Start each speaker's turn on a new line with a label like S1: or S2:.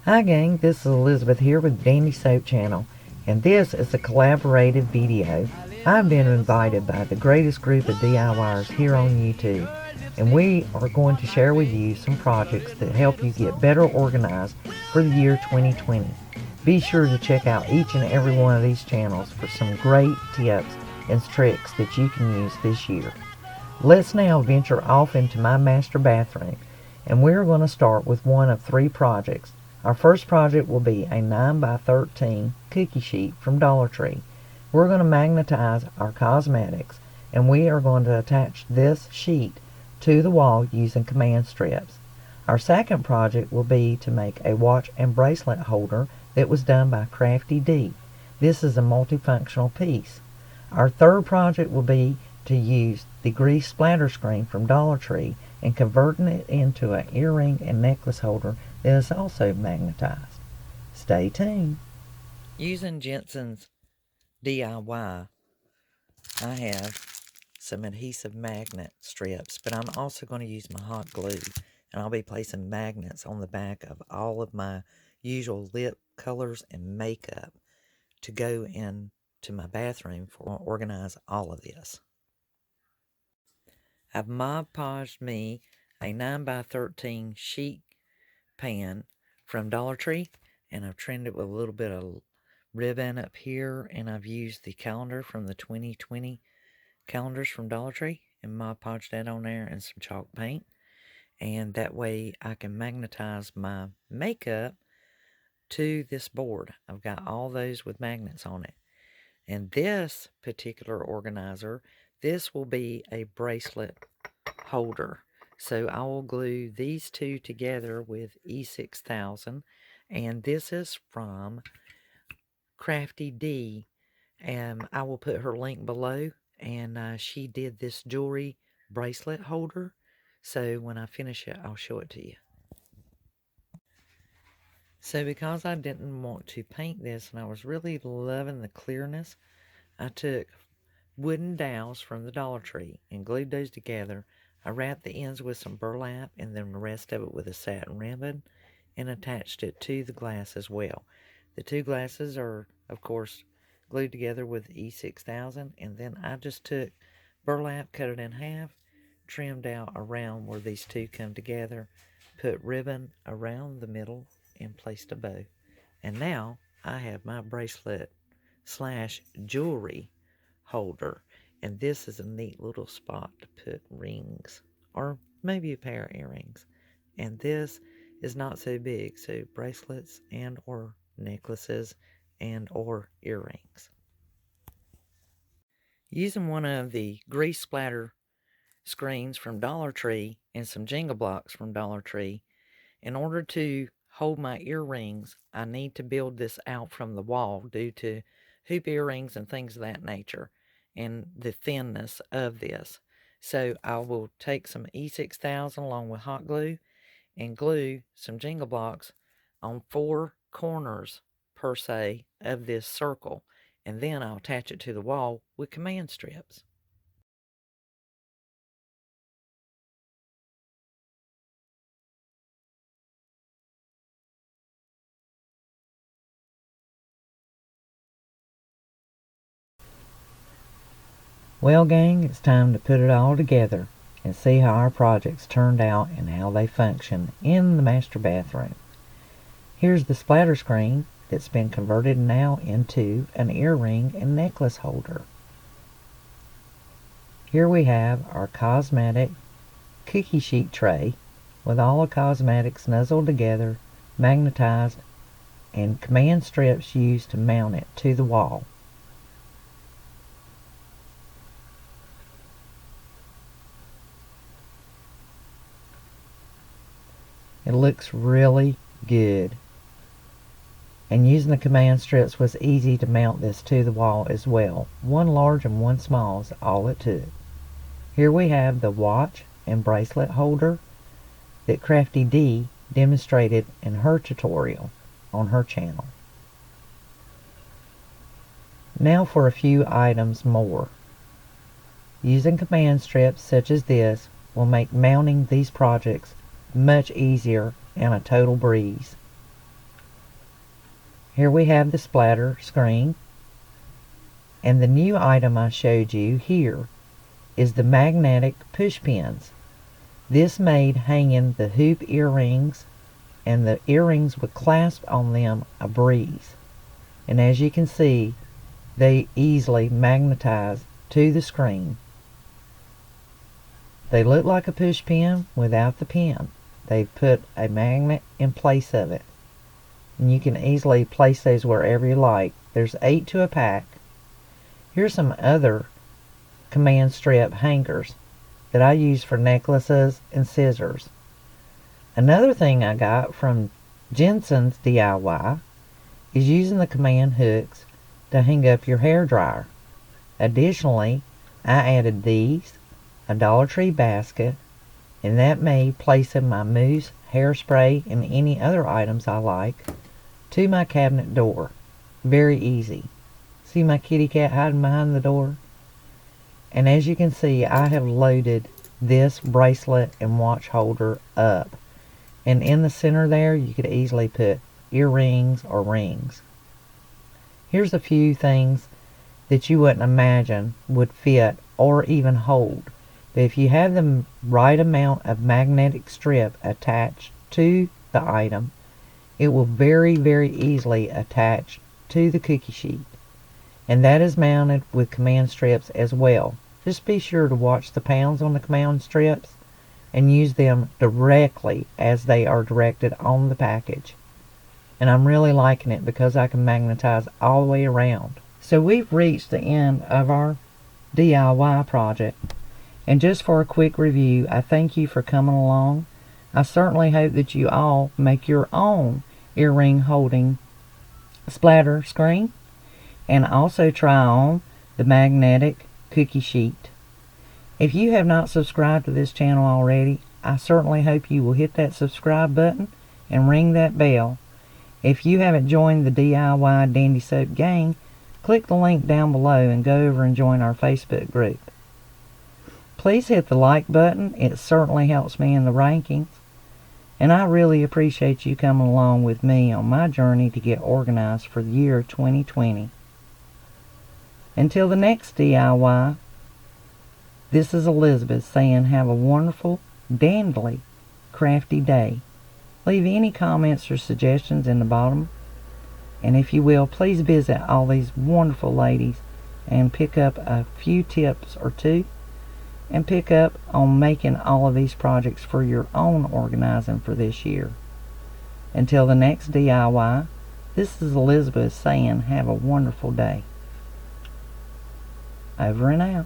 S1: Hi gang, this is Elizabeth here with Dandysoap Channel, and this is a collaborative video. I've been invited by the greatest group of DIYers here on YouTube, and we are going to share with you some projects that help you get better organized for the year 2020. Be sure to check out each and every one of these channels for some great tips and tricks that you can use this year. Let's now venture off into my master bathroom, and we're going to start with one of three projects. Our first project will be a 9x13 cookie sheet from Dollar Tree. We're going to magnetize our cosmetics, and we are going to attach this sheet to the wall using command strips. Our second project will be to make a watch and bracelet holder that was done by Crafty D. This is a multifunctional piece. Our third project will be to use the grease splatter screen from Dollar Tree and converting it into an earring and necklace holder that is also magnetized. Stay tuned. Using Jensen's DIY, I have some adhesive magnet strips, but I'm also going to use my hot glue, and I'll be placing magnets on the back of all of my usual lip colors and makeup to go into my bathroom for organize all of this. I've Mod Podged me a 9x13 sheet pan from Dollar Tree, and I've trimmed it with a little bit of ribbon up here, and I've used the calendar from the 2020 calendars from Dollar Tree and Mod Podged that on there and some chalk paint, and that way I can magnetize my makeup to this board. I've got all those with magnets on it. And this particular organizer, this will be a bracelet holder. So I will glue these two together with E6000, and this is from Crafty D, and I will put her link below, and she did this jewelry bracelet holder, so when I finish it I'll show it to you. So because I didn't want to paint this and I was really loving the clearness, I took wooden dowels from the Dollar Tree and glued those together. I wrapped the ends with some burlap and then the rest of it with a satin ribbon and attached it to the glass as well. The two glasses are, of course, glued together with E6000, and then I just took burlap, cut it in half, trimmed out around where these two come together, put ribbon around the middle, and placed a bow. And now I have my bracelet slash jewelry holder, and this is a neat little spot to put rings or maybe a pair of earrings, and this is not so big, so bracelets and or necklaces and or earrings. Using one of the grease splatter screens from Dollar Tree and some jingle blocks from Dollar Tree, in order to hold my earrings, I need to build this out from the wall due to hoop earrings and things of that nature and the thinness of this. So I will take some E6000 along with hot glue and glue some jingle blocks on 4 corners per se of this circle, and then I'll attach it to the wall with command strips. Well gang, it's time to put it all together and see how our projects turned out and how they function in the master bathroom. Here's the splatter screen that's been converted now into an earring and necklace holder. Here we have our cosmetic cookie sheet tray with all the cosmetics nuzzled together, magnetized, and command strips used to mount it to the wall. It looks really good. And using the command strips was easy to mount this to the wall as well. One large and one small is all it took. Here we have the watch and bracelet holder that Crafty D demonstrated in her tutorial on her channel. Now for a few items more. Using command strips such as this will make mounting these projects much easier and a total breeze. Here we have the splatter screen. And the new item I showed you here is the magnetic pushpins. This made hanging the hoop earrings and the earrings with clasp on them a breeze. And as you can see, they easily magnetize to the screen. They look like a push pin without the pin. They've put a magnet in place of it. And you can easily place those wherever you like. There's 8 to a pack. Here's some other command strip hangers that I use for necklaces and scissors. Another thing I got from Jensen's DIY is using the command hooks to hang up your hair dryer. Additionally, I added these, a Dollar Tree basket, and that made placing my mousse, hairspray, and any other items I like to my cabinet door very easy. See my kitty cat hiding behind the door? And as you can see, I have loaded this bracelet and watch holder up. And in the center there, you could easily put earrings or rings. Here's a few things that you wouldn't imagine would fit or even hold. But if you have the right amount of magnetic strip attached to the item, it will very, very easily attach to the cookie sheet. And that is mounted with command strips as well. Just be sure to watch the pounds on the command strips and use them directly as they are directed on the package. And I'm really liking it because I can magnetize all the way around. So we've reached the end of our DIY project. And just for a quick review, I thank you for coming along. I certainly hope that you all make your own earring holding splatter screen. And also try on the magnetic cookie sheet. If you have not subscribed to this channel already, I certainly hope you will hit that subscribe button and ring that bell. If you haven't joined the DIY Dandysoap gang, click the link down below and go over and join our Facebook group. Please hit the like button. It certainly helps me in the rankings. And I really appreciate you coming along with me on my journey to get organized for the year 2020. Until the next DIY, this is Elizabeth saying have a wonderful, dandly, crafty day. Leave any comments or suggestions in the bottom. And if you will, please visit all these wonderful ladies and pick up a few tips or two. And pick up on making all of these projects for your own organizing for this year. Until the next DIY, this is Elizabeth saying have a wonderful day. Over and out.